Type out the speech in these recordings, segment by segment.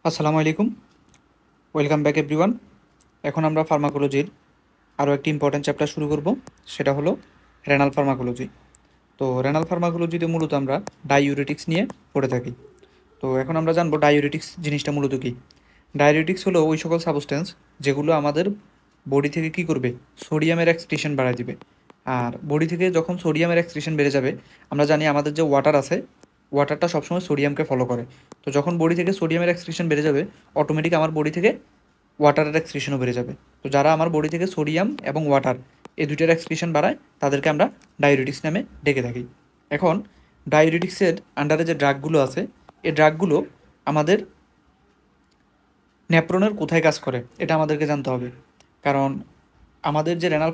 আসসালামু আলাইকুম। Welcome back everyone. এখন আমরা ফার্মাকোলজির আরও একটি ইম্পর্ট্যান্ট চ্যাপ্টার শুরু করব, সেটা হলো রেনাল ফার্মাকোলজি। তো রেনাল ফার্মাকোলজিতে মূলত আমরা ডাইউরেটিক্স নিয়ে পড়ে থাকি। তো এখন আমরা জানবো ডাইউরেটিক্স জিনিসটা মূলত কী। ডাইউরেটিক্স হলো ওই সকল সাবস্টেন্স যেগুলো আমাদের বডি থেকে কী করবে, সোডিয়ামের এক্সক্রিশন বাড়ায় দিবে। আর বডি থেকে যখন সোডিয়ামের এক্সক্রিশন বেড়ে যাবে, আমরা জানি আমাদের যে ওয়াটার আছে, ওয়াটারটা সবসময় সোডিয়ামকে ফলো করে। তো যখন বডি থেকে সোডিয়ামের এক্সক্রিশন বেড়ে যাবে, অটোমেটিক আমার বডি থেকে ওয়াটারের এক্সক্রিশনও বেড়ে যাবে। তো যারা আমার বডি থেকে সোডিয়াম এবং ওয়াটার এই দুইটার এক্সক্রিশন বাড়ায়, তাদেরকে আমরা ডায়ুরেটিক্স নামে ডেকে থাকি। এখন ডায়ুরেটিক্সের আন্ডারে যে ড্রাগগুলো আছে, এই ড্রাগগুলো আমাদের নেপ্রনের কোথায় কাজ করে এটা আমাদেরকে জানতে হবে। কারণ আমাদের যে রেনাল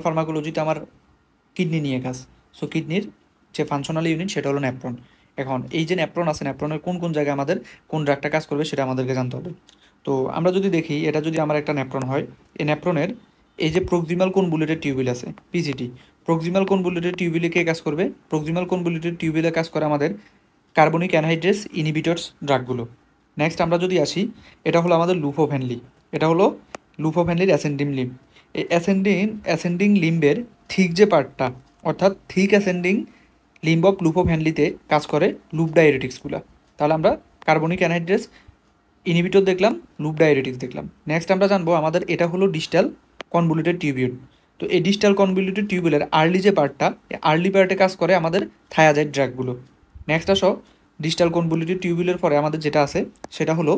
ফার্মাকোলজিতে আমার কিডনি নিয়ে কাজ। সো কিডনির যে ফাংশনাল ইউনিট সেটা হলো নেপ্রন। এখন এই যে নেপ্রন আছে, নেপ্রনের কোন কোন জায়গায় আমাদের কোন ড্রাগটা কাজ করবে সেটা আমাদেরকে জানতে হবে। তো আমরা যদি দেখি, এটা যদি আমার একটা নেপ্রন হয়, এই নেপ্রনের এই যে প্রক্সিমাল কনভলিউটেড টিউবিল আছে, পিসিটি, প্রক্সিমাল কনভলিউটেড টিউবিলে কে কাজ করবে? প্রক্সিমাল কনভলিউটেড টিউবিলে কাজ করে আমাদের কার্বনিক অ্যানহাইড্রেস ইনহিবিটরস ড্রাগগুলো। নেক্সট আমরা যদি আসি, এটা হলো আমাদের লুফোভেনলি। এটা হলো লুফোভেনলির অ্যাসেন্ডিং লিম্ব। এই অ্যাসেন্ডিং লিম্বের ঠিক যে পার্টটা, অর্থাৎ ঠিক অ্যাসেন্ডিং লিম্ব অফ লুফোভেনলিতে কাজ করে লুপ ডাইরেটিক্সগুলো। তাহলে আমরা কার্বনিক অ্যানহাইড্রেস ইনহিবিটর দেখলাম, লুপ ডাইরেটিক্স দেখলাম। নেক্সট আমরা জানবো আমাদের এটা হলো ডিস্টাল কনভলিউটেড টিউবিউল। তো এই ডিস্টাল কনভলিউটেড টিউবিউলের আর্লি যে পার্টটা, এই আর্লি পার্টে কাজ করে আমাদের থায়াজাইড ড্রাগগুলো। নেক্সট আসো, ডিস্টাল কনভলিউটেড টিউবিউলের পরে আমাদের যেটা আছে সেটা হলো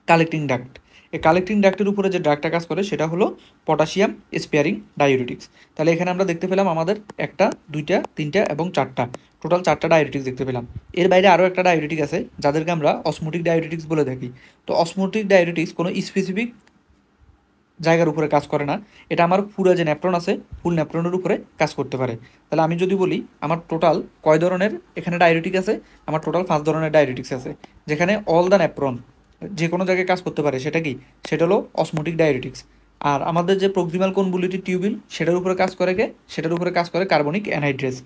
কালেক্টিং ডাক্ট। এই কালেক্টিং ডাক্টের উপরে যে ড্রাগটা কাজ করে সেটা হলো পটাশিয়াম স্পেয়ারিং ডাইউরেটিক্স। তাহলে এখানে আমরা দেখতে পেলাম আমাদের একটা, দুইটা, তিনটা এবং চারটা, টোটাল চারটা ডাইউরেটিক্স দেখতে পেলাম। এর বাইরে আরও একটা ডাইউরেটিক আছে যাদেরকে আমরা অসমোটিক ডাইউরেটিক্স বলে থাকি। তো অসমোটিক ডাইউরেটিক্স কোনো স্পেসিফিক জায়গার উপরে কাজ করে না, এটা আমার পুরো যে ন্যাপ্রন আছে ফুল ন্যাপ্রনের উপরে কাজ করতে পারে। তাহলে আমি যদি বলি আমার টোটাল কয় ধরনের এখানে ডাইউরেটিক আছে, আমার টোটাল 5 ধরনের ডাইউরেটিক্স আছে, যেখানে অল দ্য ন্যাপ্রন যে কোনো জায়গায় কাজ করতে পারে। সেটা কি? সেটা হলো অসমোটিক ডাইউরেটিক্স। আর আমাদের যে প্রক্সিমাল কনভলিউটেড টিউবিল, সেটার উপরে কাজ করে কে? সেটার উপরে কাজ করে carbonic anhydrase.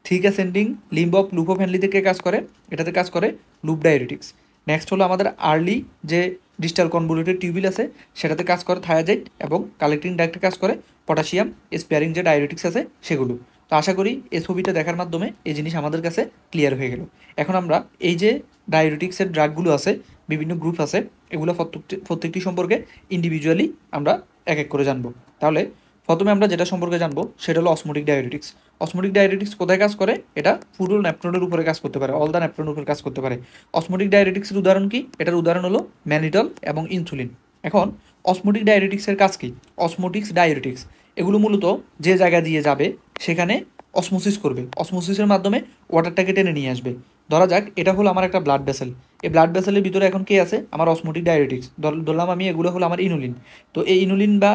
Thick ascending limb of loop of Henle থেকে কাজ করে, এটাতে কাজ করে লুপ ডাইউরেটিক্স। নেক্সট হলো আমাদের আর্লি যে ডিস্টাল কনভলিউটেড টিউবিল আছে, সেটাতে কাজ করে থায়াজাইড, এবং কালেক্টিং ডাক্টে কাজ করে পটাশিয়াম স্পেয়ারিং যে ডাইউরেটিক্স আছে সেগুলো। তো আশা করি এই ছবিটা দেখার মাধ্যমে এই জিনিস আমাদের কাছে ক্লিয়ার হয়ে গেল। এখন আমরা এই যে ডাইউরেটিক্সের ড্রাগগুলো আছে, বিভিন্ন গ্রুপ আছে, এগুলো প্রত্যেকটি সম্পর্কে ইন্ডিভিজুয়ালি আমরা এক এক করে জানবো। তাহলে প্রথমে আমরা যেটা সম্পর্কে জানবো সেটা হলো অসমোটিক ডাইউরেটিক্স। অসমোটিক ডাইউরেটিক্স কোথায় কাজ করে? এটা পুরো ন্যাপ্রনের উপরে কাজ করতে পারে, অল দ্য ন্যাপ্রনের উপরে কাজ করতে পারে। অসমোটিক ডাইউরেটিক্সের উদাহরণ কি? এটার উদাহরণ হলো ম্যানিটল এবং ইনসুলিন। এখন অসমোটিক ডাইউরেটিক্সের কাজ কি? অসমোটিক্স ডাইউরেটিক্স এগুলো মূলত যে জায়গা দিয়ে যাবে সেখানে অসমোসিস করবে, অসমোসিসের মাধ্যমে ওয়াটারটাকে টেনে নিয়ে আসবে। ধরা যাক এটা হলো আমার একটা ব্লাড ভেসেল, এই ব্লাড ভেসেলের ভিতরে এখন কে আছে? আমার অসমোটিক ডাইউরেটিক্স। ধরলাম আমি এগুলো হলো আমার ইনুলিন। তো এই ইনুলিন বা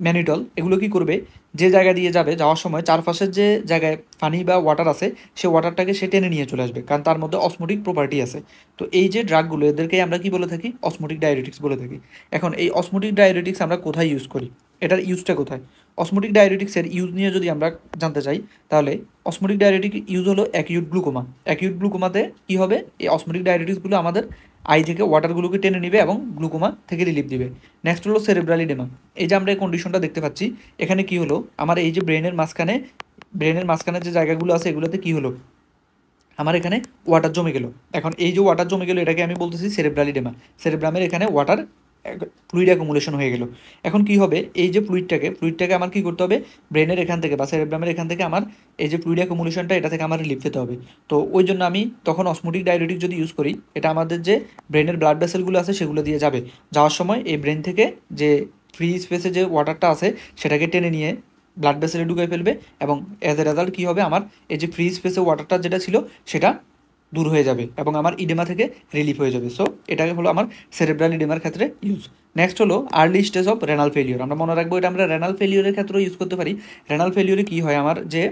ম্যানিটল এগুলো কি করবে? যে জায়গা দিয়ে যাবে, যাওয়ার সময় চারপাশের যে জায়গায় পানি বা ওয়াটার আছে, সে ওয়াটারটাকে সে টেনে নিয়ে চলে আসবে, কারণ তার মধ্যে অসমোটিক প্রপার্টি আছে। তো এই যে ড্রাগগুলো, এদেরকে আমরা কি বলে থাকি? অসমোটিক ডাইউরেটিক্স বলে থাকি। এখন এই অসমোটিক ডাইউরেটিক্স আমরা কোথায় ইউজ করি? এটার ইউজটা কোথায়? অসমোটিক ডাইউরেটিক্সের ইউজ নিয়ে যদি আমরা জানতে চাই, তাহলে অসমোটিক ডাইউরেটিক ইউজ হলো অ্যাকিউট গ্লুকোমা। অ্যাকিউট গ্লুকোমাতে কী হবে? এই অসমোটিক ডাইউরেটিক্সগুলো আমাদের আই থেকে ওয়াটারগুলোকে টেনে নিবে এবং গ্লুকোমা থেকে রিলিফ দিবে। নেক্সট হলো সেরেব্রাল ইডেমা। এই যে আমরা এই কন্ডিশনটা দেখতে পাচ্ছি, এখানে কি হলো? আমার এই যে ব্রেনের মাঝখানে যে জায়গাগুলো আছে, এগুলোতে কি হলো? আমার এখানে ওয়াটার জমে গেল। এখন এই যে ওয়াটার জমে গেল, এটাকে আমি বলতেছি সেরেব্রাল ইডেমা। সেরেব্রামের এখানে ওয়াটার ফ্লুইড অ্যাকুমুলেশন হয়ে গেল। এখন কি হবে? এই যে ফ্লুইডটাকে আমার কি করতে হবে? ব্রেনের এখান থেকে বা সেরেব্রামের এখান থেকে আমার এই যে ফ্লুইড অ্যাকুমুলেশনটা, এটা থেকে আমার রিলিফ পেতে হবে। তো ওই জন্য আমি তখন অসমোটিক ডাইউরেটিক যদি ইউজ করি, এটা আমাদের যে ব্রেনের ব্লাড ভেসেলগুলো আছে সেগুলো দিয়ে যাবে, যাওয়ার সময় এই ব্রেন থেকে যে ফ্রি স্পেসে যে ওয়াটারটা আছে সেটাকে টেনে নিয়ে ব্লাড ভেসেলে ঢুকাই ফেলবে, এবং অ্যাজ এ রেজাল্ট কী হবে? আমার এই যে ফ্রি স্পেসে ওয়াটারটা যেটা ছিল সেটা দূর হয়ে যাবে এবং আমার ইডেমা থেকে রিলিফ হয়ে যাবে। সো এটাকে হলো আমার সেরেব্রাল ইডেমার ক্ষেত্রে ইউজ। নেক্সট হলো early stage of renal failure. আমরা মনে রাখবো এটা আমরা রেনাল ফেলিওরের ক্ষেত্রেও ইউজ করতে পারি। রেনাল ফেলিওরে কী হয়? আমার যে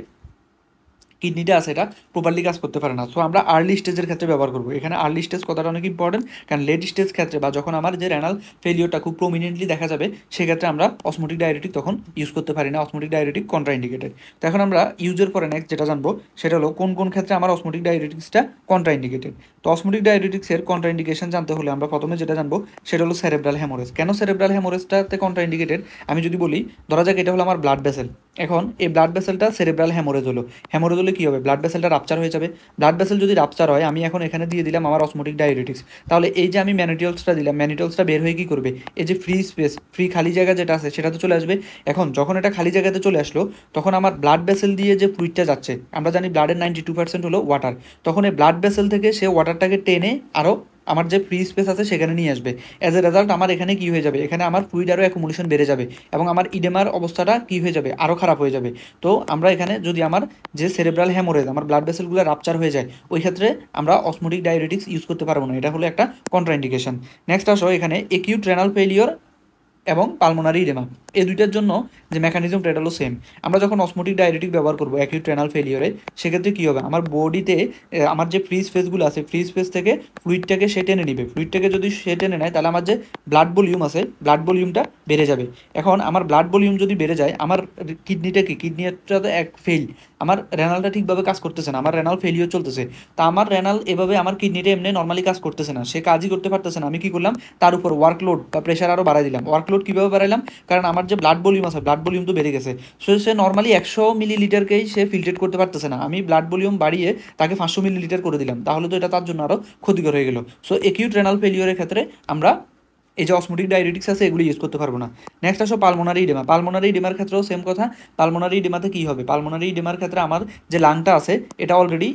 কিডনিটা আছে এটা প্রপারলি কাজ করতে পারে না। সো আমরা আর্লি স্টেজের ক্ষেত্রে ব্যবহার করবো। এখানে আর্লি স্টেজ কথাটা অনেক ইম্পর্টেন্ট, কারণ লেট স্টেজ ক্ষেত্রে বা যখন আমার যে রেনাল ফেলিওরটা খুব প্রমিনেন্টলি দেখা যাবে সেক্ষেত্রে আমরা অসমোটিক ডায়ুরেটিক তখন ইউজ করতে পারি না, অসমোটিক ডায়ুরেটিক কন্ট্রাইন্ডিকেটেড। তো এখন আমরা ইউজের পরে নেক্সট যেটা জানবো সেটা হলো কোন কোন ক্ষেত্রে আমার অসমোটিক ডায়ুরেটিক্সটা কন্ট্রাইন্ডিকেটেড। তো অসমোটিক ডায়ুরেটিক্সের কন্ট্রাইন্ডিকেশন জানতে হলে আমরা প্রথমে যেটা জানবো সেটা হলো সেরেব্রাল হ্যামোরেজ। কেন সেরেব্রাল হ্যামোরেজটাতে কন্ট্রাইন্ডিকেটেড আমি যদি বলি, ধরা যাক এটা হলো আমার ব্লাড ভেসেল। এখন এই ব্লাড ভেসেলটা সেরেব্রাল হ্যামোরেজ হলো, হ্যামোরেজ হলে কী হবে, ব্লাড ভেসেলটা রাপচার হয়ে যাবে। ব্লাড ভেসেল যদি রাপচার হয়, আমি এখন এখানে দিয়ে দিলাম আমার অসমোটিক ডায়ুরেটিক্স, তাহলে এই যে আমি ম্যানিটলসটা দিলাম, ম্যানিটলসটা বের হয়ে কী করবে, এই যে ফ্রি স্পেস, ফ্রি খালি জায়গা যেটা আছে সেটাতে চলে আসবে। এখন যখন এটা খালি জায়গাতে চলে আসলো, তখন আমার ব্লাড ভেসেল দিয়ে যে ফ্লুইডটা যাচ্ছে, আমরা জানি ব্লাডের 92% হলো ওয়াটার, তখন এই ব্লাড ভেসেল থেকে সে ওয়াটারটাকে টেনে আরও আমার যে ফ্রি স্পেস আছে সেখানে নিয়ে আসবে। অ্যাজ এ রেজাল্ট আমার এখানে কী হয়ে যাবে, এখানে আমার ফ্লুইড আরও অ্যাকুমুলেশন বেড়ে যাবে এবং আমার ইডেমার অবস্থাটা কী হয়ে যাবে, আরও খারাপ হয়ে যাবে। তো আমরা এখানে যদি আমার যে সেরেব্রাল হ্যামোরেজ, আমার ব্লাড ভেসেলগুলো রাপচার হয়ে যায়, ওই ক্ষেত্রে আমরা অসমোটিক ডায়ুরেটিক্স ইউজ করতে পারবো না, এটা হলো একটা কন্ট্রাইন্ডিকেশন। নেক্সট আসো এখানে একিউট রেনাল ফেলিওর এবং পালমোনারি ইডেমা, এই দুইটার জন্য যে মেকানিজমটা এটা হলো সেম। আমরা যখন অসমোটিক ডায়ুরেটিক ব্যবহার করবো অ্যাকিউট রেনাল ফেলিওরে, সেক্ষেত্রে কী হবে, আমার বডিতে আমার যে ফ্রি স্পেসগুলো আছে, ফ্রি স্পেস থেকে ফ্লুইডটাকে সে টেনে নিবে। ফ্লুইডটাকে যদি সে টেনে নেয়, তাহলে আমার যে ব্লাড ভলিউম আছে, ব্লাড ভলিউমটা বেড়ে যাবে। এখন আমার ব্লাড ভলিউম যদি বেড়ে যায়, আমার কিডনিটা কি, কিডনিটা তো এক ফেল, আমার রেনালটা ঠিকভাবে কাজ করতেছে না, আমার রেনাল ফেলিওর চলতেছে। তা আমার রেনাল এভাবে আমার কিডনিটা এমনি নর্মালি কাজ করতেছে না, সে কাজই করতে পারতেছে না। আমি কী করলাম, তার উপর ওয়ার্কলোড বা প্রেশার আরও বাড়াই দিলাম। ওয়ার্কলোড কীভাবে বাড়াইলাম, কারণ আমার যে ব্লাড ভলিউম আছে, ব্লাড ভলিউম তো বেড়ে গেছে। সো সে নর্মালি 100 মিলিলিটারকেই সে ফিল্ট্রেট করতে পারতেছে না, আমি ব্লাড ভলিউম বাড়িয়ে তাকে 500 মিলিলিটার করে দিলাম, তাহলে তো এটা তার জন্য আরও ক্ষতিকর হয়ে গেল। সো একিউট রেনাল ফেলিওরের ক্ষেত্রে আমরা এই যে অসমোটিক ডায়ুরেটিক্স আছে এগুলো ইউজ করতে পারবো না। নেক্সট আসো পালমোনারি ইডেমা। পালমোনারি ইডেমার ক্ষেত্রেও সেম কথা। পালমোনারি ইডেমাতে কী হবে, পালমোনারি ইডেমার ক্ষেত্রে আমার যে লাংটা আছে এটা অলরেডি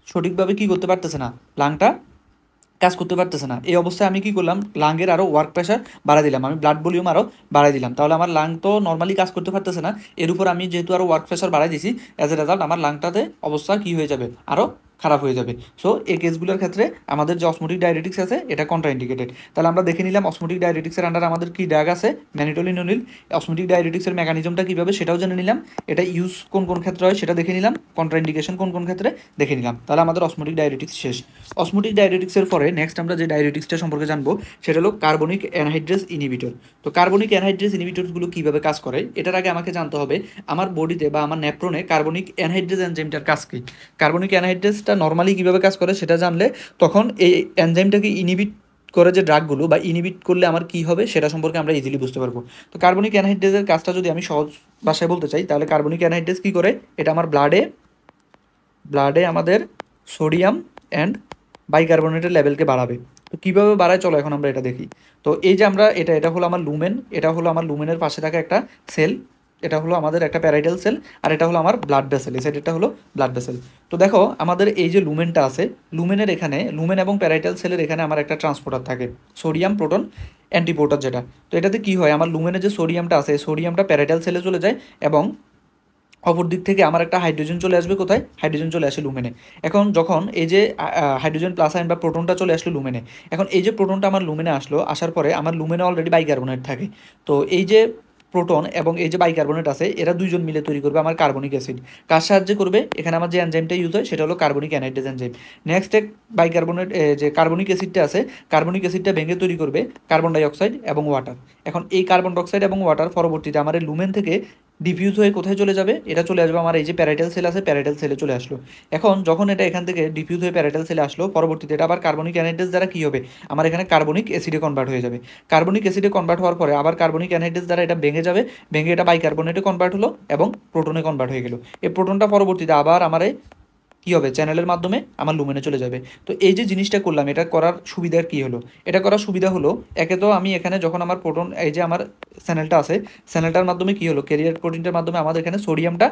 সঠিকভাবে কী করতে পারতেছে না, লাংটা কাজ করতে পারতেছে না। এই অবস্থায় আমি কী করলাম, লাংয়ের আরও ওয়ার্ক প্রেশার বাড়াই দিলাম, আমি ব্লাড ভলিউম আরও বাড়াই দিলাম, তাহলে আমার লাং তো নর্মালি কাজ করতে পারতেছে না, এর উপর আমি যেহেতু আরও ওয়ার্ক প্রেশার বাড়াই দিছি, অ্যাজ এ রেজাল্ট আমার লাংটাতে অবস্থা কী হয়ে যাবে, আরও খারাপ হয়ে যাবে। সো এই কেসগুলোর ক্ষেত্রে আমাদের যে অসমোটিক ডায়ুরেটিক্স আছে এটা কন্ট্রাইন্ডিকেটেড। তাহলে আমরা দেখে নিলাম অসমোটিক ডায়ুরেটিক্সের আন্ডার আমাদের কী ড্রাগ আছে, ম্যানিটোলিনোলিল। অসমোটিক ডায়ুরেটিক্সের মেকানিজমটা কীভাবে সেটাও জেনে নিলাম, এটা ইউজ কোন কোন ক্ষেত্রে হয় সেটা দেখে নিলাম, কন্ট্রাইন্ডিকেশন কোন কোন ক্ষেত্রে দেখে নিলাম। তাহলে আমাদের অসমোটিক ডায়ুরেটিক্স শেষ। অসমোটিক ডায়ুরেটিক্সের পরে নেক্সট আমরা যে ডায়ুরেটিক্সটা সম্পর্কে জানবো সেটা হলো কার্বনিক অ্যানহাইড্রেস ইনহিবিটর। তো কার্বনিক অ্যানহাইড্রেস ইনহিবিটরগুলো কীভাবে কাজ করে, এটার আগে আমাকে জানতে হবে আমার বডিতে বা আমার নেপ্রনে কার্বনিক অ্যানহাইড্রেস এনজাইমটার কাজ কী। কার্বনিক অ্যানহাইড্রেসটা নর্মালি কীভাবে কাজ করে সেটা জানলে তখন এই এনজাইমটাকে ইনহিবিট করে যে ড্রাগগুলো বা ইনহিবিট করলে আমার কী হবে সেটা সম্পর্কে আমরা ইজিলি বুঝতে পারবো। তো কার্বনিক অ্যানহাইড্রেসের কাজটা যদি আমি সহজ ভাষায় বলতে চাই, তাহলে কার্বনিক অ্যানহাইড্রেস কী করে, এটা আমার ব্লাডে আমাদের সোডিয়াম অ্যান্ড বাইকার্বনেটের লেভেলকে বাড়াবে। তো কীভাবে বাড়ায় চলো এখন আমরা এটা দেখি। তো এই যে আমরা এটা হলো আমার লুমেন, এটা হলো আমার লুমেনের পাশে থাকা একটা সেল, এটা হলো আমাদের একটা প্যারাইটাল সেল, আর এটা হলো আমার ব্লাড ভেসেল, এই সাইডটা হলো ব্লাড ভেসেল। তো দেখো আমাদের এই যে লুমেনটা আছে, লুমেনের এখানে, লুমেন এবং প্যারাইটাল সেলের এখানে আমার একটা ট্রান্সপোর্টার থাকে, সোডিয়াম প্রোটন অ্যান্টিপোর্টার যেটা। তো এটাতে কী হয়, আমার লুমেনের যে সোডিয়ামটা আছে, সোডিয়ামটা প্যারাইটাল সেলে চলে যায় এবং অপর দিক থেকে আমার একটা হাইড্রোজেন চলে আসবে কোথায়, হাইড্রোজেন চলে আসে লুমেনে। এখন যখন এই যে হাইড্রোজেন প্লাস আয়ন বা প্রোটনটা চলে আসলো লুমেনে, এখন এই যে প্রোটনটা আমার লুমেনে আসলো, আসার পরে আমার লুমেনে অলরেডি বাইকার্বনেট থাকে। তো এই যে প্রোটন এবং এই যে বাইকার্বনেট আছে, এরা দুইজন মিলে তৈরি করবে আমার কার্বনিক অ্যাসিড। কার সাহায্যে করবে, এখানে আমার যে এনজাইমটা ইউজ হয় সেটা হলো কার্বনিক অ্যানহাইড্রেস এনজাইম। নেক্সট এক বাইকার্বনেট যে কার্বনিক অ্যাসিডটা আছে, কার্বনিক অ্যাসিডটা ভেঙে তৈরি করবে কার্বন ডাইঅক্সাইড এবং ওয়াটার। এখন এই কার্বন ডাইঅক্সাইড এবং ওয়াটার পরবর্তীতে আমার এই লুমেন থেকে ডিফিউজ হয়ে কোথায় চলে যাবে, এটা চলে আসবে আমার এই যে প্যারাইটাল সেল আছে, প্যারাইটাল সেলে চলে আসলো। এখন যখন এটা এখান থেকে ডিফিউজ হয়ে প্যারাইটাল সেলে আসলো, পরবর্তীতে এটা আবার কার্বনিক অ্যানহাইড্রেস দ্বারা কী হবে, আমার এখানে কার্বনিক অ্যাসিডে কনভার্ট হয়ে যাবে। কার্বনিক অ্যাসিডে কনভার্ট হওয়ার পরে আবার কার্বনিক অ্যানহাইড্রেস দ্বারা এটা ভেঙে যাবে, ভেঙে এটা বাইকার্বনেটে কনভার্ট হলো এবং প্রোটনে কনভার্ট হয়ে গেল। এই প্রোটনটা পরবর্তীতে আবার আমার কী হবে, চ্যানেলের মাধ্যমে আমার লুমেনে চলে যাবে। তো এই যে জিনিসটা করলাম, এটা করার সুবিধা কী হলো, এটা করার সুবিধা হলো, একে তো আমি এখানে যখন আমার প্রোটন, এই যে আমার চ্যানেলটা আছে, চ্যানেলটার মাধ্যমে কী হলো, ক্যারিয়ার প্রোটিনটার মাধ্যমে আমাদের এখানে সোডিয়ামটা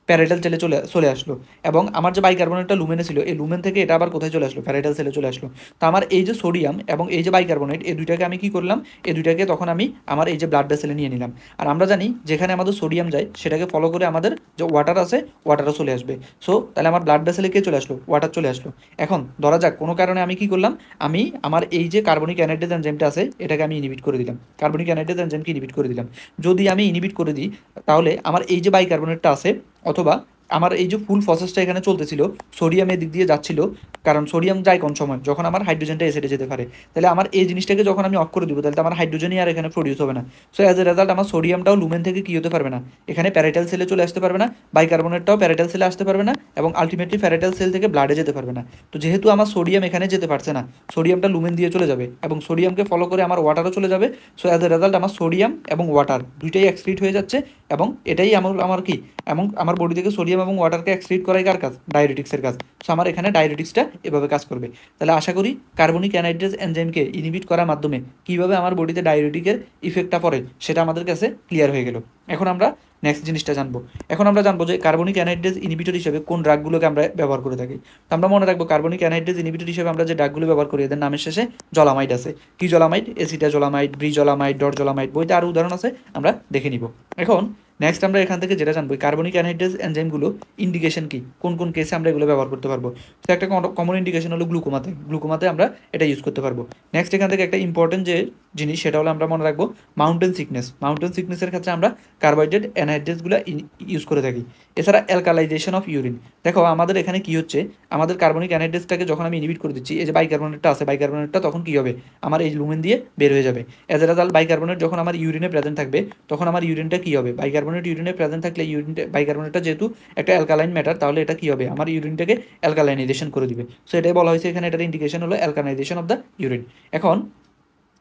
প্যারাইটাল সেলে চলে আসলো এবং আমার যে বাইকার্বনেটটা লুমেনে ছিল, এই লুমেন থেকে এটা আবার কোথায় চলে আসলো, প্যারাইটাল সেলে চলে আসলো। তো আমার এই যে সোডিয়াম এবং এই যে বাইকার্বনেট, এই দুইটাকে আমি কী করলাম, এই দুইটাকে তখন আমি আমার এই যে ব্লাড ভেসেলে নিয়ে নিলাম। আর আমরা জানি যেখানে আমাদের সোডিয়াম যায় সেটাকে ফলো করে আমাদের যে ওয়াটার আছে, ওয়াটারও চলে আসবে। সো তাহলে আমার ব্লাড ভেসেলে কে চলে আসলো, ওয়াটার চলে আসলো। এখন ধরা যাক কোনো কারণে আমি কী করলাম, আমি আমার এই যে কার্বনিক অ্যানহাইড্রেস এনজাইমটা আছে এটাকে আমি ইনহিবিট করে দিলাম, কার্বনিক অ্যানহাইড্রেস এনজাইমকে ইনহিবিট করে দিলাম। যদি আমি ইনহিবিট করে দিই, তাহলে আমার এই যে বাইকার্বনেটটা আছে অথবা আমার এই যে ফুল প্রসেসটা এখানে চলতেছিল, সোডিয়াম এদিক দিয়ে যাচ্ছিল, কারণ সোডিয়াম যায় কোন সময়, যখন আমার হাইড্রোজেনটা এসিডে যেতে পারে। তাহলে আমার এই জিনিসটাকে যখন আমি অফ করে দিব, তাহলে তো আমার হাইড্রোজেনই আর এখানে প্রডিউস হবে না। সো অ্যাজ এ রেজাল্ট আমার সোডিয়ামটাও লুমেন থেকে কী হতে পারবে না, এখানে প্যারাইটাল সেলে চলে আসতে পারবে না, বাইকার্বনেটটাও প্যারাইটাল সেলে আসতে পারবে না, এবং আলটিমেটলি প্যারাইটাল সেল থেকে ব্লাডে যেতে পারবে না। তো যেহেতু আমার সোডিয়াম এখানে যেতে পারছে না, সোডিয়ামটা লুমেন দিয়ে চলে যাবে, এবং সোডিয়ামকে ফলো করে আমার ওয়াটারও চলে যাবে। সো অ্যাজ এ রেজাল্ট আমার সোডিয়াম এবং ওয়াটার দুইটাই এক্সক্রিট হয়ে যাচ্ছে, এবং এটাই আমার কি, এবং আমার বডি থেকে সোডিয়াম এবং ওয়াটারকে এক্সক্রিট করাই কার কাজ, ডায়োরেটিক্সের কাজ। সো আমার এখানে ডায়োরেটিক্সটা এভাবে কাজ করবে। তাহলে আশা করি কার্বনিক অ্যানহাইড্রেজ এনজাইমকে ইনহিবিট করার মাধ্যমে কীভাবে আমার বডিতে ডায়োরেটিকের ইফেক্টটা পড়ে সেটা আমাদের কাছে ক্লিয়ার হয়ে গেল। এখন আমরা নেক্সট জিনিসটা জানবো। এখন আমরা জানবো যে কার্বনিক অ্যানহাইড্রেজ ইনহিবিটর হিসেবে কোন ড্রাগগুলোকে আমরা ব্যবহার করে থাকি। তো আমরা মনে রাখবো কার্বনিক অ্যানহাইড্রেজ ইনহিবিটর হিসেবে আমরা যে ড্রাগগুলো ব্যবহার করি এদের নামের শেষে জলামাইড আছে। কি জলামাইড? এসিটাজোলামাইড, ব্রিজোলামাইড, ডরজোলামাইড, বইতে আরও উদাহরণ আছে, আমরা দেখে নিব। এখন নেক্সট আমরা এখান থেকে যেটা জানবো কার্বনিক অ্যানহাইড্রেজ এনজাইমগুলো ইন্ডিকেশন কি, কোন কোন কেসে আমরা এগুলো ব্যবহার করতে পারবো। তো একটা কমন ইন্ডিকেশন হলো গ্লুকোমাতে আমরা এটা ইউজ করতে পারবো। নেক্সট এখান থেকে একটা ইম্পর্টেন্ট যে জিনিস সেটা হলো আমরা মনে রাখবো মাউন্টেন সিকনেসের ক্ষেত্রে আমরা কার্বোহাইড্রেট অ্যানহাইড্রেটসগুলো ইউজ করে থাকি। এছাড়া অ্যালকালাইজেশন অফ ইউরিন, দেখো আমাদের এখানে কি হচ্ছে, আমাদের কার্বনিক অ্যানহাইড্রেটসটাকে যখন আমি ইনহিবিট করে দিচ্ছি, এই যে বাইকার্বনেটটা আছে, বাইকার্বনেটটা তখন কি হবে, আমার এই লুমেন দিয়ে বের হয়ে যাবে। অ্যাজ এ রেজাল্ট বাইকার্বনেট যখন আমার ইউরিনে প্রেজেন্ট থাকবে, তখন আমার ইউরিনটা কী হবে, বাইকার্বনেট ইউরিনে প্রেজেন্ট থাকলে বাইকার্বনেটটা যেহেতু একটা অ্যালকালাইন ম্যাটার, তাহলে এটা কী হবে, আমার ইউরিনটাকে অ্যালকালাইনাইজেশন করে দিবে। সো এটাই বলা হয়েছে এখানে, এটার ইন্ডিকেশন হলো অ্যালকালাইনাইজেশন অফ দ্য ইউরিন। এখন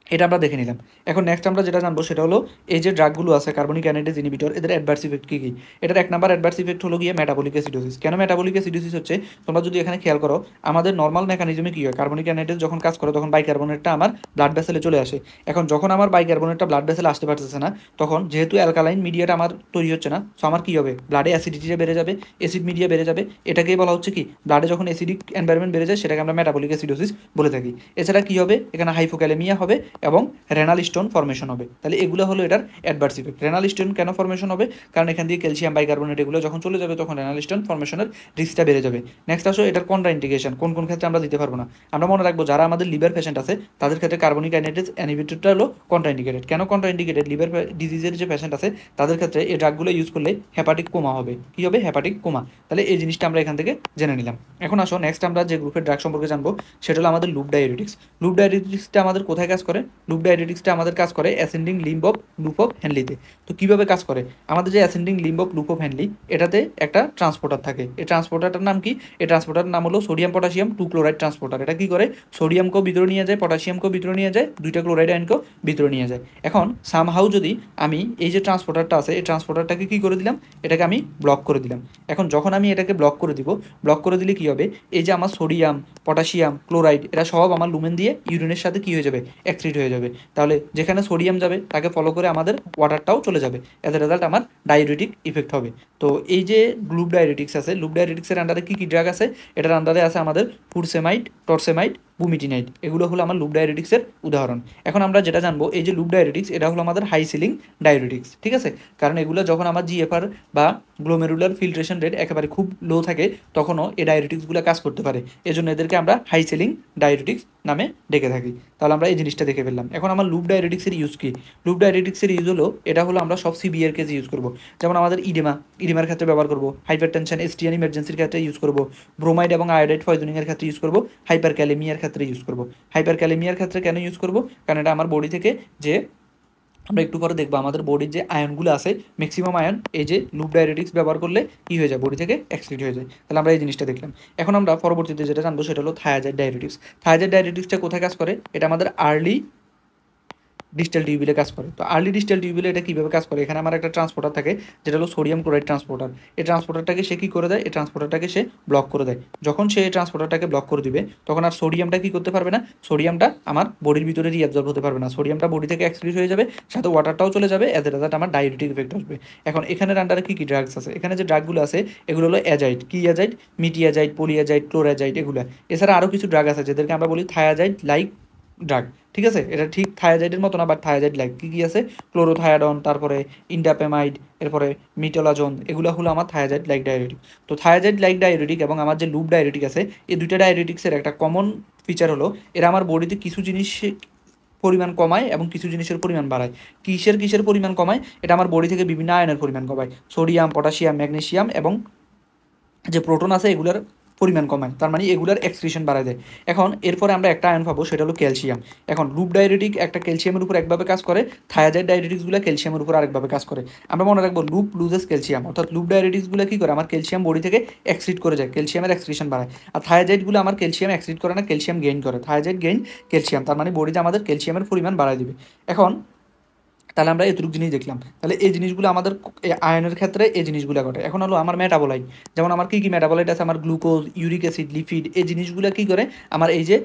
এটা আমরা দেখে নিলাম। এখন নেক্সট আমরা যেটা জানবো সেটা হলো এই যে ড্রাগগুলো আছে কার্বনিক অ্যানহাইড্রেজ ইনহিবিটর, এদের অ্যাডভার্স ইফেক্ট কী কী। এটার এক নাম্বার অ্যাডভার্স ইফেক্ট হলো গিয়ে মেটাবলিক অ্যাসিডোসিস। কেন মেটাবলিক অ্যাসিডোসিস হচ্ছে, তোমরা যদি এখানে খেয়াল করো, আমাদের নর্মাল মেকানিজমে কী হয়, কার্বনিক অ্যানহাইড্রেজ যখন কাজ করে তখন বাইকার্বনেটটা আমার ব্লাড ভেসেলে চলে আসে। এখন যখন আমার বাইকার্বনেটটা ব্লাড ভেসেলে আসতে পারতেছে না, তখন যেহেতু অ্যালকালাইন মিডিয়াটা আমার তৈরি হচ্ছে না, সো আমার কী হবে, ব্লাডে অ্যাসিডিটিটা বেড়ে যাবে, অ্যাসিড মিডিয়া বেড়ে যাবে। এটাকেই বলা হচ্ছে কি, ব্লাডে যখন অ্যাসিডিক এনভায়রনমেন্ট বেড়ে যায় সেটাকে আমরা মেটাবলিক অ্যাসিডোসিস বলে থাকি। এছাড়া কী হবে, এখানে হাইপোক্যালেমিয়া হবে এবং রেনাল স্টোন ফর্মেশন হবে। তাহলে এগুলো হলো এটার অ্যাডভার্স ইফেক্ট। রেনাল স্টোন কেন ফর্মেশন হবে, কারণ এখান দিয়ে ক্যালসিয়াম বাইকার্বনেট এগুলো যখন চলে যাবে তখন রেনাল স্টোন ফর্মেশনের রিস্কটা বেড়ে যাবে। নেক্সট আসো এটার কন্ট্রাইন্ডিকেশন, কোন কোন ক্ষেত্রে আমরা দিতে পারবো না। আমরা মনে রাখবো যারা আমাদের লিভার পেশেন্ট আছে তাদের ক্ষেত্রে কার্বনিক অ্যানহাইড্রেজ ইনহিবিটরটা হলো কন্ট্রাইন্ডিকেটেড। কেন কন্ট্রাইন্ডিকেটেড, লিভার ডিজিজের যে পেশেন্ট আছে তাদের ক্ষেত্রে এই ড্রাগগুলো ইউজ করলে হেপাটিক কোমা হবে। কী হবে, হেপাটিক কোমা। তাহলে এই জিনিসটা আমরা এখান থেকে জেনে নিলাম। এখন আসো নেক্সট আমরা যে গ্রুপের ড্রাগ সম্পর্কে জানবো সেটা হলো আমাদের লুপ ডায়োরেটিক্স। লুপ ডায়োরেটিক্সটা আমাদের কোথায় কাজ করে, লুপ ডায়োরেটিক্সটা আমাদের কাজ করে ascending limb of loop of হ্যানলিতে। তো কীভাবে কাজ করে, আমাদের যে ascending limb of loop of Henle, এটাতে একটা ট্রান্সপোর্টার থাকে। এই ট্রান্সপোর্টারটার নাম কি, এই ট্রান্সপোর্টার নাম হলো সোডিয়াম পটাশিয়াম 2 ক্লোরাইড ট্রান্সপোর্টার। এটা কী করে, সোডিয়ামকেও ভিতরে নিয়ে যায়, পটাশিয়ামকেও ভিতরে নিয়ে যায়, দুইটা ক্লোরাইড আয়নকেও ভিতরে নিয়ে যায়। এখন সামহাউ যদি আমি এই যে ট্রান্সপোর্টারটা আছে এই ট্রান্সপোর্টারটাকে কী করে দিলাম, এটাকে আমি ব্লক করে দিলাম। এখন যখন আমি এটাকে ব্লক করে দিব, ব্লক করে দিলে কী হবে, এই যে আমার সোডিয়াম পটাশিয়াম ক্লোরাইড এরা সব আমার লুমেন দিয়ে ইউরিনের সাথে কী হয়ে যাবে, এক্সক্রিট হয়ে যাবে। তাহলে যেখানে সোডিয়াম যাবে তাকে ফলো করে আমাদের ওয়াটারটাও চলে যাবে। অ্যাজ এ রেজাল্ট আমার ডায়োরেটিক ইফেক্ট হবে। তো এই যে লুপ ডায়োরেটিক্স আছে, লুপ ডায়োরেটিক্সের আন্ডারে কী কী ড্রাগ আছে, এটার আন্ডারে আছে আমাদের ফুরসেমাইড, টরসেমাইড, বুমিটিনাইড, এগুলো হলো আমার লুপ ডায়োরেটিক্সের উদাহরণ। এখন আমরা যেটা জানবো এই যে লুপ ডায়োরেটিক্স এটা হলো আমাদের হাই সিলিং ডায়োরেটিক্স, ঠিক আছে। কারণ এগুলো যখন আমার জিএফআর বা গ্লোমেরুলার ফিল্ট্রেশন রেট একেবারে খুব লো থাকে তখনও এই ডায়োরেটিক্সগুলো কাজ করতে পারে, এজন্য এদেরকে আমরা হাই সিলিং ডায়োরেটিক্স নামে ডেকে থাকি। তাহলে আমরা এই জিনিসটা দেখে ফেললাম। এখন আমার লুপ ডায়োরেটিক্সের ইউজ কি, লুপ ডায়োরেটিক্সের ইউজ হলো এটা হলো আমরা সব সিভিয়ার কেসে ইউজ করবো, যেমন আমাদের ইডেমার ক্ষেত্রে ব্যবহার করবো, হাইপার টেনশন এসটিএন ইমার্জেন্সির ক্ষেত্রে ইউজ করবো, ব্রোমাইড এবং আয়োডাইড পয়জনিংয়ের ক্ষেত্রে ইউজ করবো, হাইপার ক্যালেমিয়ার ক্ষেত্রে ইউজ করবো। হাইপার ক্যালেমিয়ার ক্ষেত্রে কেন ইউজ করবো, কারণ এটা আমার বডি থেকে যে আমরা একটু পরে দেখবো আমাদের বডির যে আয়নগুলো আছে ম্যাক্সিমাম আয়ন এই যে লুপ ডায়োরেটিক্স ব্যবহার করলে কী হয়ে যায়, বডি থেকে এক্সক্রিট হয়ে যায়। তাহলে আমরা এই জিনিসটা দেখলাম। এখন আমরা পরবর্তীতে যেটা জানবো সেটা হলো থায়াজাইড ডায়োরেটিক্স। থায়াজাইড ডায়োরেটিক্সটা কোথায় কাজ করে, এটা আমাদের আর্লি ডিস্টাল টিউবিলে কাজ করে। তো আর্লি ডিস্টাল টিউবিলে এটা কীভাবে কাজ করে, এখানে আমার একটা ট্রান্সপোর্টার থাকে যেটা হলো সোডিয়াম ক্লোরাইড ট্রান্সপোর্টার। এই ট্রান্সপোর্টারটাকে সে কী করে দেয়, এই ট্রান্সপোর্টারটাকে সে ব্লক করে দেয়। যখন সে এই ট্রান্সপোর্টারটাকে ব্লক করে দিবে তখন আর সোডিয়ামটা কী করতে পারবে না, সোডিয়ামটা আমার বডির ভিতরে রিঅ্যাবজর্ব হতে পারবে না, সোডিয়ামটা বডি থেকে এক্সক্রিট হয়ে যাবে, সাথে ওয়াটারটাও চলে যাবে। এজ এ রেজাল্ট আমার ডায়োরেটিক ইফেক্ট আসবে। এখন এখানের আন্ডারে কী কী ড্রাগস আছে, এখানে যে ড্রাগগুলো আছে এগুলো হলো অ্যাজাইড, কি অ্যাজাইড, মিটিয়াজাইড, পলিয়াজাইড, ক্লোরাজাইড, এগুলো। এছাড়া আরও কিছু ড্রাগ আছে যেদেরকে আমরা বলি থায়াজাইড লাইক ড্রাগ, ঠিক আছে। এটা ঠিক থায়াজাইডের মতো না, বাট থায়াজাইড লাইক। কী কী আছে, ক্লোরোথায়াডন, তারপরে ইন্ডাপেমাইড, এরপরে মিটোলাজোন, এগুলো হলো আমার থায়াজাইড লাইক ডায়োরেটিক। তো থায়াজাইড লাইক ডায়োরেটিক এবং আমার যে লুপ ডায়োরেটিক আছে এই দুইটা ডায়োরেটিক্সের একটা কমন ফিচার হলো এরা আমার বডিতে কিছু জিনিস পরিমাণ কমায় এবং কিছু জিনিসের পরিমাণ বাড়ায়। কিসের পরিমাণ কমায়, এটা আমার বডি থেকে বিভিন্ন আয়নের পরিমাণ কমায়, সোডিয়াম, পটাশিয়াম, ম্যাগনেসিয়াম এবং যে প্রোটন আছে এগুলার পরিমাণ কমায়, তার মানে এগুলার এক্সক্রিশন বাড়ায় দেয়। এখন এরপরে আমরা একটা আয়ন পাবো, সেটা হলো ক্যালসিয়াম। এখন লুপ ডাইউরেটিক একটা ক্যালসিয়ামের উপর একভাবে কাজ করে, থায়াজাইড ডাইউরেটিক্সগুলো ক্যালসিয়ামের উপর আরেকভাবে কাজ করে। আমরা মনে রাখবো লুপ লুজেস ক্যালসিয়াম, অর্থাৎ লুপ ডাইউরেটিক্সগুলো কী করে, আমার ক্যালসিয়াম বডি থেকে এক্সক্রিট করে যায়, ক্যালসিয়ামের এক্সক্রিশন বাড়ায়। আর থায়াজাইডগুলো আমার ক্যালসিয়াম এক্সক্রিট করে না, ক্যালসিয়াম গেইন করে, থায়াজাইড গেইন ক্যালসিয়াম, তার মানে বডিতে আমাদের ক্যালসিয়ামের পরিমাণ বাড়ায় দিবে। এখন তাহলে আমরা এতটুকু জিনিস দেখলাম, তাহলে এই জিনিসগুলো আমাদের আয়নের ক্ষেত্রে এই জিনিসগুলো ঘটে। এখন হলো আমার মেটাবোলাইট, যেমন আমার কী কী মেটাবোলাইট আছে, আমার গ্লুকোজ, ইউরিক অ্যাসিড, লিপিড, এই জিনিসগুলো কী করে আমার এই যে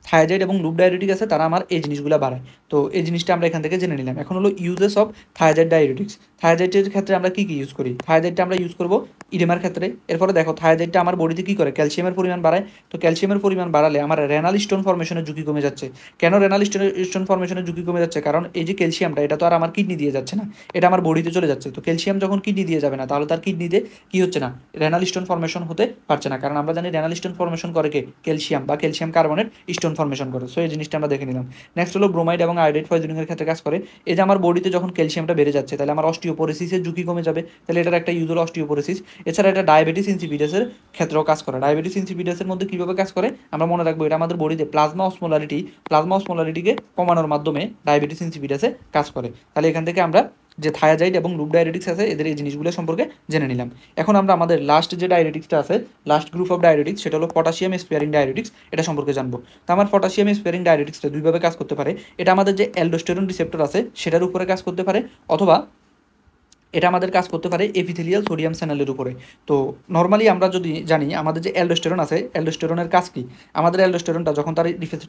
থায়াজাইড এবং লুপ ডাইউরেটিক আছে তারা আমার এই জিনিসগুলো বাড়ায়। তো এই জিনিসটা আমরা এখান থেকে জেনে নিলাম। এখন হলো ইউজেস অফ থায়াজাইড ডাইউরেটিক্স। থায়াজাইডের ক্ষেত্রে আমরা কী কী ইউজ করি, থায়াজাইডটা আমরা ইউজ করবো ইডেমার ক্ষেত্রে। এরপরে দেখো থায়াজাইডটা আমার বডিতে কী করে, ক্যালসিয়ামের পরিমাণ বাড়ায়। তো ক্যালসিয়ামের পরিমাণ বাড়ালে আমার রেনাল স্টোন ফর্মেশনের ঝুঁকি কমে যাচ্ছে। কেন রেনাল স্টোন ফর্মেশনের ঝুঁকি কমে যাচ্ছে, কারণ এই যে ক্যালসিয়ামটা এটা তো আর আমার কিডনি দিয়ে যাচ্ছে না, এটা আমার বডিতে চলে যাচ্ছে। তো ক্যালসিয়াম যখন কিডনি দিয়ে যাবে না, তাহলে তার কিডনিতে কী হচ্ছে না, রেনাল স্টোন ফর্মেশন হতে পারছে না, কারণ আমরা জানি রেনাল স্টোন ফর্মেশন করে কে, ক্যালসিয়াম বা ক্যালসিয়াম কার্বনেট স্টোন ফর্মেশন করে। সো এই জিনিসটা আমরা দেখে নিলাম। নেক্সট হলো ব্রোমাইড এবং আয়োডাইড পয়জনিংয়ের ক্ষেত্রে কাজ করে। এই যে আমার বডিতে যখন ক্যালসিয়ামটা বেড়ে যাচ্ছে, তাহলে আমার অস্টিওপোরোসিসের ঝুঁকি কমে যাবে, তাহলে এটার একটা ইউজ হলো অস্টিওপোরোসিস। এছাড়া এটা ডায়াবেটিস ইনসিপিডাসের ক্ষেত্রেও কাজ করে। ডায়াবেটিস ইনসিপিডাসের মধ্যে কীভাবে কাজ করে আমরা মনে রাখবো, এটা আমাদের বডিতে প্লাজমা অসমোলারিটিকে কমানোর মাধ্যমে ডায়াবেটিস ইনসিপিডাসে কাজ করে। তাহলে এখান থেকে আমরা যে থায়াজাইড এবং লুপ ডায়াবেটিক্স আছে এদের এই জিনিসগুলো সম্পর্কে জেনে নিলাম। এখন আমরা আমাদের লাস্ট যে ডায়াবেটিক্সটা আছে, লাস্ট গ্রুপ অফ ডায়াবেটিক্স, সেটা হলো পটাশিয়াম স্পেয়ারিং ডায়াবেটিক্স, এটা সম্পর্কে জানবো। তো আমার পটাশিয়াম স্পেয়ারিং ডায়াবেটিক্সটা দুইভাবে কাজ করতে পারে। এটা আমাদের যে অ্যালডোস্টেরন রিসেপ্টর আছে সেটার উপরে কাজ করতে পারে, অথবা এটা আমাদের কাজ করতে পারে এপিথেলিয়াল সোডিয়াম চ্যানেলের উপরে। তো নর্মালি আমরা যদি জানি আমাদের যে অ্যালডোস্টেরন আছে, অ্যালডোস্টেরনের কাজ কি, আমাদের অ্যালডোস্টেরনটা যখন তার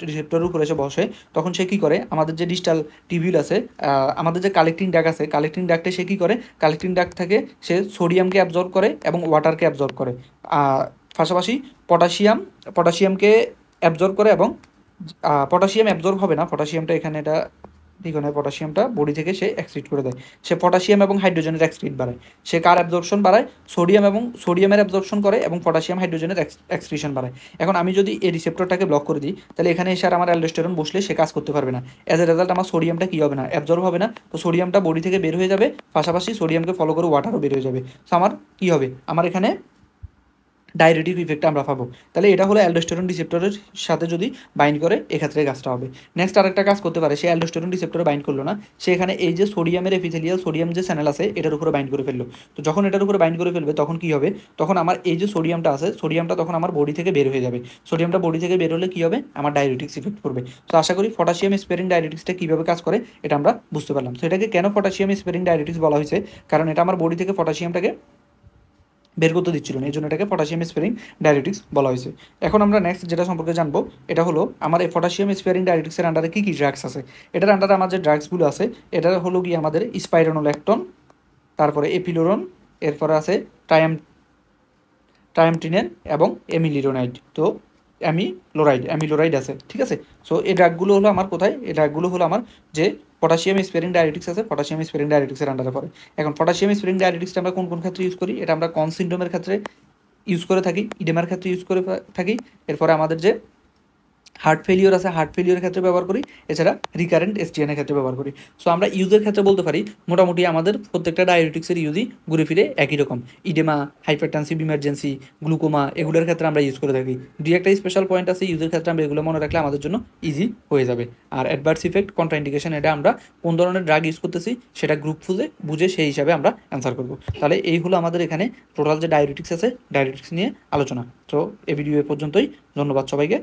রিসেপ্টরের উপরে এসে বসে, তখন সে কী করে, আমাদের যে ডিস্টাল টিবিউল আছে, আমাদের যে কালেক্টিং ডাক আছে, কালেক্টিং ডাকটে সে কী করে, কালেক্টিং ডাক থেকে সে সোডিয়ামকে অ্যাবজর্ব করে এবং ওয়াটারকে অ্যাবজর্ব করে, পাশাপাশি পটাশিয়ামকে অ্যাবজর্ব করে, এবং পটাশিয়াম অ্যাবজর্ব হবে না, পটাশিয়ামটা এখানে এটা ঠিক নয়, পটাশিয়ামটা বডি থেকে সে এক্সক্রিট করে দেয়। সে পটাশিয়াম এবং হাইড্রোজেনের এক্সক্রিট বাড়ায়। সে কার অ্যাবজর্পশন বাড়ায়, সোডিয়ামের অ্যাবজর্পশন করে এবং পটাশিয়াম হাইড্রোজেনের এক্সক্রিশন বাড়ায়। এখন আমি যদি এই রিসেপ্টরটাকে ব্লক করে দিই, তাহলে এখানে এসে আর আমার অ্যালডোস্টেরন বসলে সে কাজ করতে পারবে না। অ্যাজ এ রেজাল্ট আমার সোডিয়ামটা কী হবে না, অ্যাবজর্ব হবে না। তো সোডিয়ামটা বডি থেকে বের হয়ে যাবে, পাশাপাশি সোডিয়ামকে ফলো করে ওয়াটারও বের হয়ে যাবে। তো আমার কী হবে, আমার এখানে ডাইরেটিভ ইফেক্ট আমরা পাবো। তাহলে এটা হলো অ্যালডোস্টেরন রিসেপ্টরের সাথে যদি বাইন্ড করে, এক্ষেত্রে কাজটা হবে। নেক্সট আরেকটা কাজ করতে পারে, সে অ্যালডোস্টেরন রিসেপ্টরে বাইন্ড করলো না, সে এখানে এই যে সোডিয়ামের এপিথেলিয়াল সোডিয়াম যে চ্যানেল আছে এটার উপরে বাইন্ড করে ফেললো। তো যখন এটার উপরে বাইন্ড করে ফেলবে তখন কী হবে, তখন আমার এই যে সোডিয়ামটা আছে, সোডিয়ামটা তখন আমার বডি থেকে বের হয়ে যাবে। সোডিয়ামটা বডি থেকে বের হলে কী হবে, আমার ডাইরেটিক্স ইফেক্ট করবে। তো আশা করি পটাশিয়াম স্পেয়ারিং ডাইরেটিক্সটা কীভাবে কাজ করে এটা আমরা বুঝতে পারলাম। তো এটাকে কেন পটাশিয়াম স্পেয়ারিং ডাইরেটিক্স বলা হয়েছে, কারণ এটা আমার বডি থেকে পটাশিয়ামটাকে বের করতে দিচ্ছিল না, এই জন্য এটাকে পটাশিয়াম স্পেয়ারিং ডায়াবেটিক্স বলা হয়েছে। এখন আমরা নেক্সট যেটা সম্পর্কে জানবো, এটা হলো আমার এই পটাশিয়াম স্পেয়ারিং ডায়াবেটিক্সের আন্ডারে কী কী ড্রাগস আছে। এটার আন্ডারে আমার যে ড্রাগসগুলো আছে, এটা হলো কি আমাদের স্পাইরোনোল্যাকটন, তারপরে এপিলোরন, এরপরে আছে ট্রায়ামটিনেন এবং এমিলিরোনাইড। তো অ্যামিলোরাইড আছে, ঠিক আছে। সো এই ড্রাগগুলো হলো আমার কোথায়, এই ড্রাগগুলো হলো আমার যে পটাশিয়াম স্পেয়ারিং ডায়াবেটিক্স আছে, পটাশিয়াম স্পেয়ারিং ডায়াবেটিক্সের আন্ডারে পড়ে। এখন পটাশিয়াম স্পেয়ারিং ডায়াবেটিক্সটা আমরা কোন কোন ক্ষেত্রে ইউজ করি, এটা আমরা কন সিন্ড্রোমের ক্ষেত্রে ইউজ করে থাকি, ইডেমার ক্ষেত্রে ইউজ করে থাকি, এরপরে আমাদের যে হার্ট ফেলিওর আছে, হার্ট ফেলিওরের ক্ষেত্রে ব্যবহার করি, এছাড়া রিকারেন্ট এসটিএনের ক্ষেত্রে ব্যবহার করি। সো আমরা ইউজের ক্ষেত্রে বলতে পারি মোটামুটি আমাদের প্রত্যেকটা ডায়াবেটিক্সের ইউজই ঘুরে ফিরে একই রকম। ইডেমা, হাইপারটেনসিভ ইমার্জেন্সি, গ্লুকোমা, এগুলোর ক্ষেত্রে আমরা ইউজ করে থাকি। দুই একটা স্পেশাল পয়েন্ট আছে ইউজের ক্ষেত্রে, আমরা এগুলো মনে রাখলে আমাদের জন্য ইজি হয়ে যাবে। আর অ্যাডভার্স ইফেক্ট, কন্ট্রাইন্ডিকেশন, এটা আমরা কোন ধরনের ড্রাগ ইউজ করতেছি সেটা গ্রুপ বুঝে সেই হিসাবে আমরা অ্যান্সার করব। তাহলে এই হলো আমাদের এখানে টোটাল যে ডায়াবেটিক্স আছে, ডায়াবেটিক্স নিয়ে আলোচনা। তো এই ভিডিও এ পর্যন্তই, ধন্যবাদ সবাইকে।